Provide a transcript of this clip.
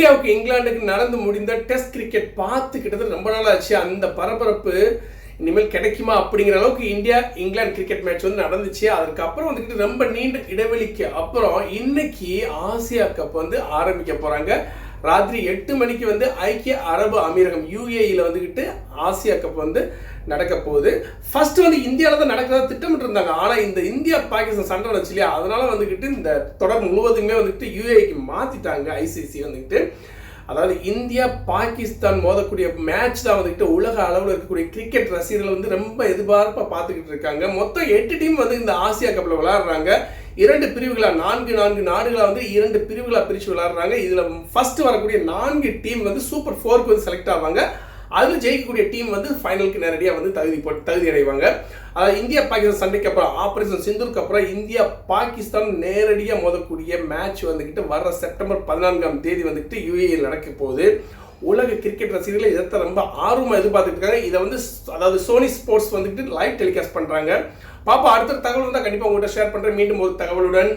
இந்தியாவுக்கு இங்கிலாந்துக்கு நடந்து முடிந்த டெஸ்ட் கிரிக்கெட் பார்த்து கிட்டத்தட்ட ரொம்ப நாள் ஆச்சு. அந்த பரபரப்பு இனிமேல் கிடைக்குமா அப்படிங்கிற அளவுக்கு இந்தியா இங்கிலாந்து கிரிக்கெட் மேட்ச் வந்து நடந்துச்சு. அதுக்கப்புறம் வந்துக்கிட்டு ரொம்ப நீண்ட இடைவெளிக்கு அப்புறம் இன்னைக்கு ஆசியா கப் வந்து ஆரம்பிக்க போறாங்க. ராத்திரி 8 மணிக்கு வந்து ஐக்கிய அரபு அமீரகம் UAEல வந்துக்கிட்டு ஆசியா கப் வந்து நடக்க போகுது. ஃபர்ஸ்ட் வந்து இந்தியாவில் தான் நடக்கிறதா திட்டமிட்டு இருந்தாங்க. ஆனால் இந்த இந்தியா பாகிஸ்தான் சண்டை வந்துச்சு இல்லையா, அதனால வந்துக்கிட்டு இந்த தொடர் முழுவதுமே வந்துக்கிட்டு UAEக்கு மாற்றிட்டாங்க. ICC வந்துக்கிட்டு, அதாவது இந்தியா பாகிஸ்தான் மோதக்கூடிய மேட்ச் தான் வந்துக்கிட்டு உலக அளவில் இருக்கக்கூடிய கிரிக்கெட் ரசிகர்கள் வந்து ரொம்ப எதிர்பார்ப்பாக பார்த்துக்கிட்டு இருக்காங்க. மொத்தம் 8 டீம் வந்து இந்த ஆசியா கப்பில் விளையாடுறாங்க. 2 பிரிவுகளாக 4 நாடுகளாக வந்து 2 பிரிவுகளாக பிரித்து விளையாடுறாங்க. இதில் ஃபர்ஸ்ட் வரக்கூடிய 4 டீம் வந்து சூப்பர் 4க்கு வந்து செலக்ட் ஆவாங்க. அதில் ஜெயிக்கக்கூடிய டீம் வந்து ஃபைனலுக்கு நேரடியாக வந்து தகுதி அடைவாங்க. அதாவது இந்தியா பாகிஸ்தான் சண்டைக்கு அப்புறம் ஆபரேஷன் சிந்தூருக்கு அப்புறம் இந்தியா பாகிஸ்தான் நேரடியாக மோதக்கூடிய மேட்ச் வந்துக்கிட்டு வர செப்டம்பர் 14ஆம் தேதி வந்துக்கிட்டு UAE நடக்க போகுது. உலக கிரிக்கெட் ரசிகர்கள் இதை ரொம்ப ஆர்வமாக எதிர்பார்த்துட்டு இருக்காங்க. இதை வந்து அதாவது சோனி ஸ்போர்ட்ஸ் வந்துக்கிட்டு லைவ் டெலிகாஸ்ட் பண்ணுறாங்க. பாப்பா அடுத்த தகவல் தான் கண்டிப்பாக உங்கள்கிட்ட ஷேர் பண்ணுறேன். மீண்டும் ஒரு தகவலுடன்